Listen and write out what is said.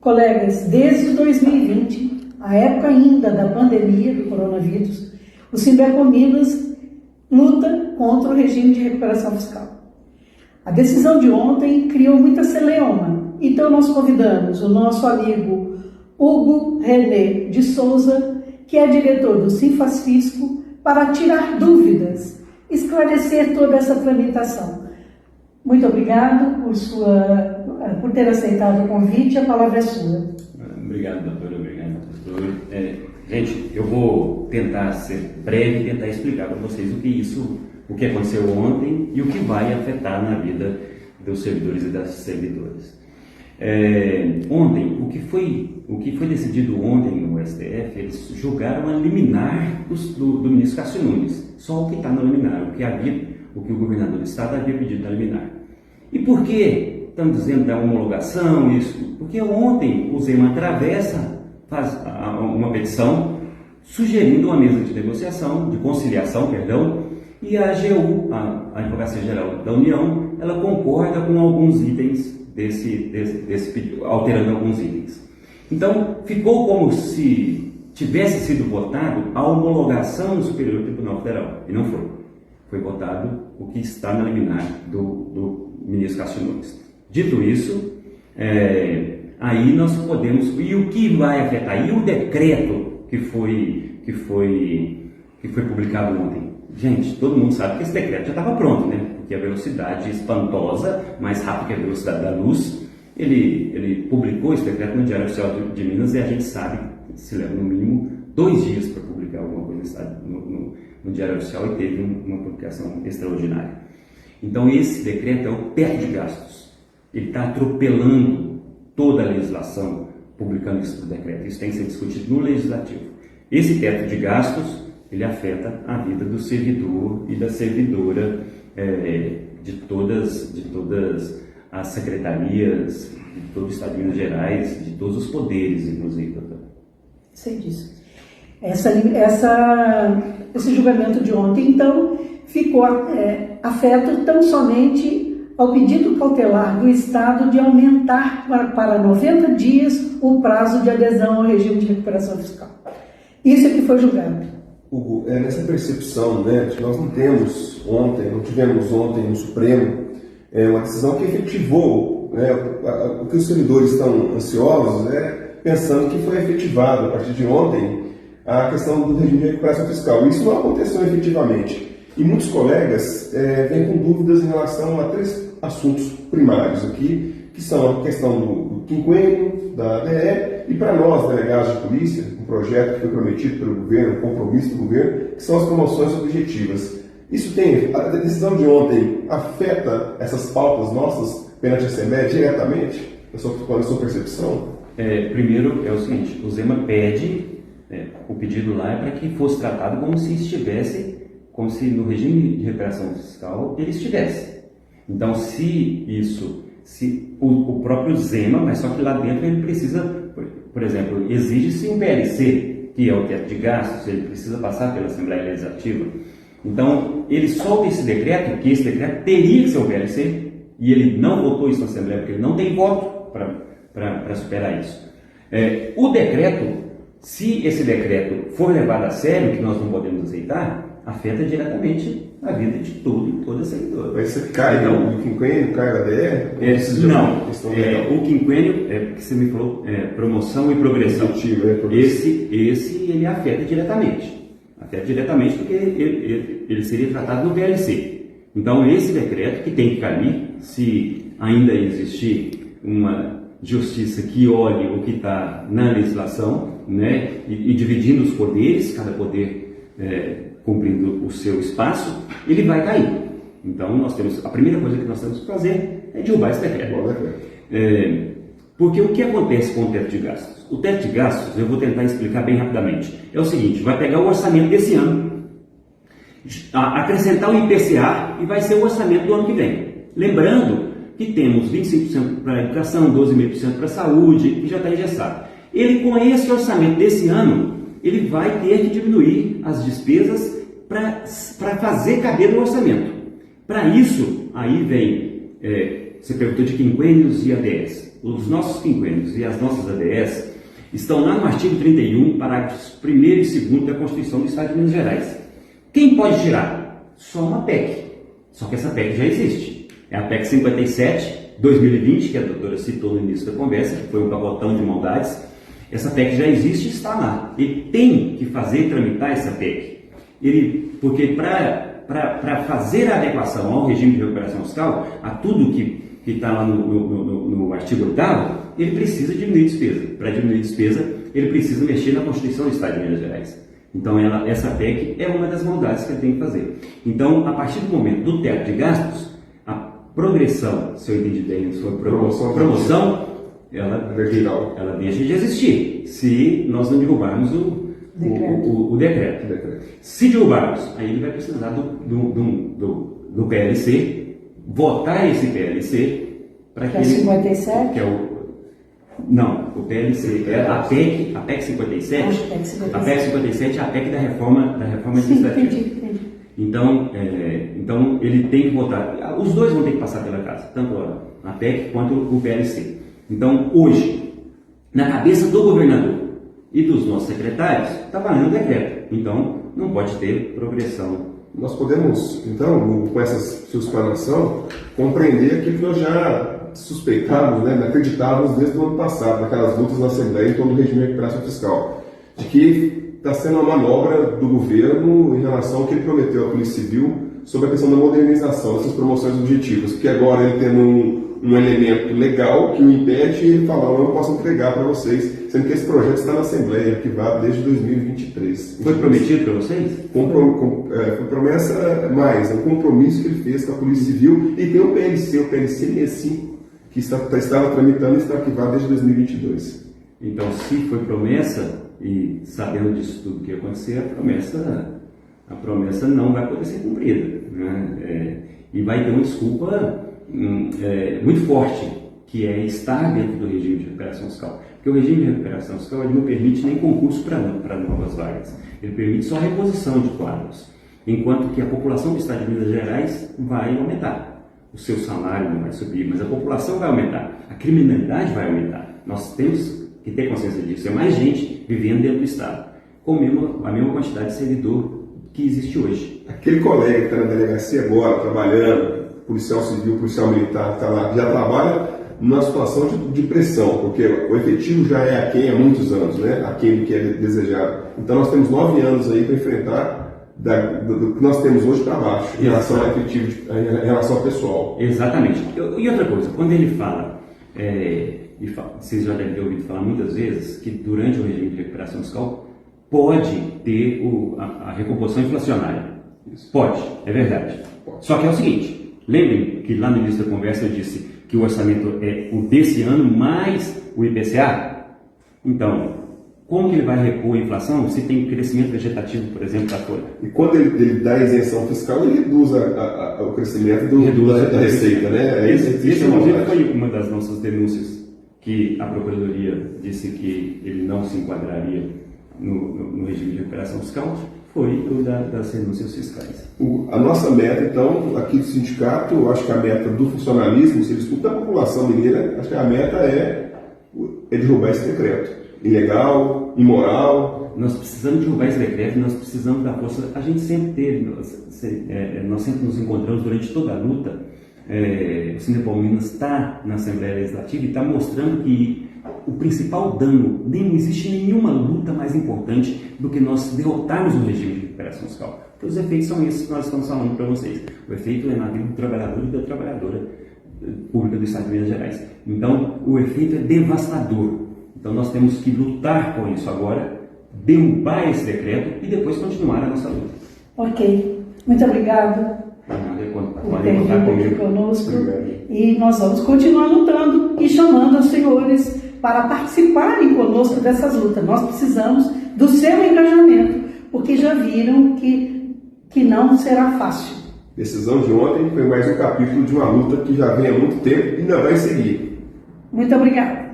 Colegas, desde 2020, a época ainda da pandemia do coronavírus, o Sinbercominas luta contra o regime de recuperação fiscal. A decisão de ontem criou muita celeuma, então nós convidamos o nosso amigo Hugo René de Souza, que é diretor do Sinfasfisco, para tirar dúvidas, esclarecer toda essa tramitação. Muito obrigado por ter aceitado o convite, a palavra é sua. Obrigado, doutora, obrigado, doutor. Gente, eu vou tentar ser breve e tentar explicar para vocês o que aconteceu ontem e o que vai afetar na vida dos servidores e das servidoras. Ontem, o que foi decidido ontem no STF, eles julgaram a liminar do ministro Cássio Nunes, só o que está no liminar, o que o governador do estado havia pedido na liminar. E por que estamos dizendo da homologação, isso? Porque ontem o Zema faz uma petição sugerindo uma mesa de negociação, de conciliação, e a AGU, a Advocacia Geral da União, ela concorda com alguns itens desse pedido, alterando alguns itens. Então, ficou como se tivesse sido votado a homologação no Superior Tribunal Federal, e não foi. Foi votado o que está na liminar do ministro Cássio Nunes. Dito isso, aí nós podemos... E o que vai afetar? E o decreto que foi publicado ontem? Gente, todo mundo sabe que esse decreto já estava pronto, né? Porque a velocidade espantosa, mais rápida que a velocidade da luz, ele publicou esse decreto no Diário Oficial de Minas, e a gente sabe que se leva no mínimo 2 dias para publicar alguma coisa no Diário Oficial, e teve uma publicação extraordinária. Então esse decreto é o teto de gastos. Ele está atropelando toda a legislação, publicando esse decreto. Isso tem que ser discutido no Legislativo. Esse teto de gastos, ele afeta a vida do servidor e da servidora de todas as secretarias, de todo o Estado de Minas Gerais, de todos os poderes, inclusive, doutora. Sei disso. Esse julgamento de ontem, então, ficou afeto tão somente ao pedido cautelar do Estado de aumentar para 90 dias o prazo de adesão ao regime de recuperação fiscal. Isso é que foi julgado. Hugo, nessa percepção, né, que nós não tivemos ontem no Supremo uma decisão que efetivou, né, o que os servidores estão ansiosos, pensando que foi efetivado a partir de ontem a questão do regime de recuperação fiscal. Isso não aconteceu efetivamente. E muitos colegas vêm com dúvidas em relação a 3 assuntos primários aqui, que são a questão do quinquênio, da ADE, e para nós, delegados de polícia, um projeto que foi prometido pelo governo, um compromisso do governo, que são as promoções objetivas. A decisão de ontem afeta essas pautas nossas perante a Assembleia diretamente, na sua percepção? Primeiro é o seguinte, o Zema pede, o pedido lá é para que fosse tratado como se no regime de recuperação fiscal ele estivesse. Então, se o próprio Zema, mas só que lá dentro ele precisa, por exemplo, exige-se um VLC, que é o teto de gastos, ele precisa passar pela Assembleia Legislativa. Então, ele solta esse decreto, que esse decreto teria que ser o VLC, e ele não votou isso na Assembleia, porque ele não tem voto para superar isso. O decreto, se esse decreto for levado a sério, que nós não podemos aceitar, afeta diretamente a vida de toda servidora. Mas você cai no quinquênio, cai na DE? Não, o quinquênio, que você me falou, promoção e progressão. Esse ele afeta diretamente. Afeta diretamente porque ele seria tratado no VLC. Então, esse decreto que tem que cair, se ainda existir uma justiça que olhe o que está na legislação, né, e dividindo os poderes, cada poder cumprindo o seu espaço, ele vai cair. Então, a primeira coisa que nós temos que fazer é derrubar esse decreto. Porque o que acontece com o teto de gastos? O teto de gastos, eu vou tentar explicar bem rapidamente, é o seguinte: vai pegar o orçamento desse ano, acrescentar o IPCA e vai ser o orçamento do ano que vem. Lembrando que temos 25% para a educação, 12,5% para a saúde, que já está engessado. Ele, com esse orçamento desse ano, ele vai ter que diminuir as despesas para fazer caber no orçamento. Para isso, aí vem você perguntou de quinquênios e ADS. Os nossos quinquênios e as nossas ADS estão lá no artigo 31, parágrafos 1º e 2º da Constituição do Estado de Minas Gerais. Quem pode tirar? Só uma PEC. Só que essa PEC já existe. É a PEC 57, 2020, que a doutora citou no início da conversa, que foi um pacotão de maldades. Essa PEC já existe e está lá. Ele tem que fazer tramitar essa PEC. Porque para fazer a adequação ao regime de recuperação fiscal, a tudo que está lá no artigo 8º, ele precisa diminuir despesa. Para diminuir despesa, ele precisa mexer na Constituição do Estado de Minas Gerais. Então, essa PEC é uma das maldades que ele tem que fazer. Então, a partir do momento do teto de gastos, a progressão, se eu entendi bem, se for promoção, ela deixa de existir, se nós não derrubarmos o decreto. Se derrubarmos, aí ele vai precisar do PLC, votar esse PLC para que é 57? Que é o PLC, a PEC 57, a PEC 57 é a PEC da reforma administrativa. Entendi. Então, ele tem que votar, os dois vão ter que passar pela casa, tanto a PEC quanto o PLC. Então, hoje, na cabeça do governador e dos nossos secretários, está valendo o decreto. Então, não pode ter progressão. Nós podemos, então, com essa sua explanação, compreender aquilo que nós já suspeitávamos, né, acreditávamos desde o ano passado, naquelas lutas na Assembleia em torno do regime de recuperação fiscal, de que está sendo uma manobra do governo em relação ao que ele prometeu à Polícia Civil sobre a questão da modernização dessas promoções objetivas, porque agora ele tem um elemento legal que o impede e ele fala, eu não posso entregar para vocês, sendo que esse projeto está na Assembleia, arquivado desde 2023. Foi prometido para vocês? Foi promessa mais, é um compromisso que ele fez com a Polícia Civil e tem o PLC 65, que estava tramitando e está arquivado desde 2022. Então, se foi promessa, e sabendo disso tudo que ia acontecer, a promessa não vai poder ser cumprida, né? E vai ter uma desculpa muito forte, que é estar dentro do regime de recuperação fiscal. Porque o regime de recuperação fiscal ele não permite nem concurso para novas vagas, ele permite só reposição de quadros, enquanto que a população do Estado de Minas Gerais vai aumentar. O seu salário não vai subir, mas a população vai aumentar, a criminalidade vai aumentar. Nós temos que ter consciência disso. É mais gente vivendo dentro do Estado, com a mesma quantidade de servidor que existe hoje. Aquele colega que está na delegacia agora, trabalhando, policial civil, policial militar, que está lá, já trabalha numa situação de pressão, porque o efetivo já é aquém há muitos anos, né? Aquém do que é desejado. Então nós temos 9 anos aí para enfrentar do que nós temos hoje para baixo, em relação ao efetivo, em relação ao pessoal. Exatamente. E outra coisa, quando ele fala, vocês já devem ter ouvido falar muitas vezes, que durante o regime de recuperação fiscal pode ter a recomposição inflacionária. Isso. Pode, é verdade. Pode. Só que é o seguinte, lembrem que lá no início da conversa eu disse que o orçamento é o desse ano mais o IPCA? Então, como que ele vai repor a inflação se tem crescimento vegetativo, por exemplo, da folha? E quando ele dá a isenção fiscal, ele reduz o crescimento da receita, né? Esse inclusive foi uma das nossas denúncias, que a Procuradoria disse que ele não se enquadraria no regime de recuperação fiscal, foi o das renúncias fiscais. A nossa meta, então, aqui do sindicato, eu acho que a meta do funcionalismo, se disputa da população mineira, acho que a meta é derrubar esse decreto. Ilegal, imoral. Nós precisamos derrubar esse decreto, nós precisamos da força. A gente sempre teve, nós sempre nos encontramos durante toda a luta. O Sindicato Minas está na Assembleia Legislativa e está mostrando que o principal dano, não existe nenhuma luta mais importante do que nós derrotarmos o regime de recuperação fiscal. Porque os efeitos são esses que nós estamos falando para vocês. O efeito é na vida do trabalhador e da trabalhadora pública do Estado de Minas Gerais. Então, o efeito é devastador. Então, nós temos que lutar com isso agora, derrubar esse decreto e depois continuar a nossa luta. Ok. Muito obrigada por ter vindo aqui conosco. E nós vamos continuar lutando e chamando os senhores para participarem conosco dessas lutas. Nós precisamos do seu engajamento, porque já viram que não será fácil. Decisão de ontem foi mais um capítulo de uma luta que já vem há muito tempo e ainda vai seguir. Muito obrigada.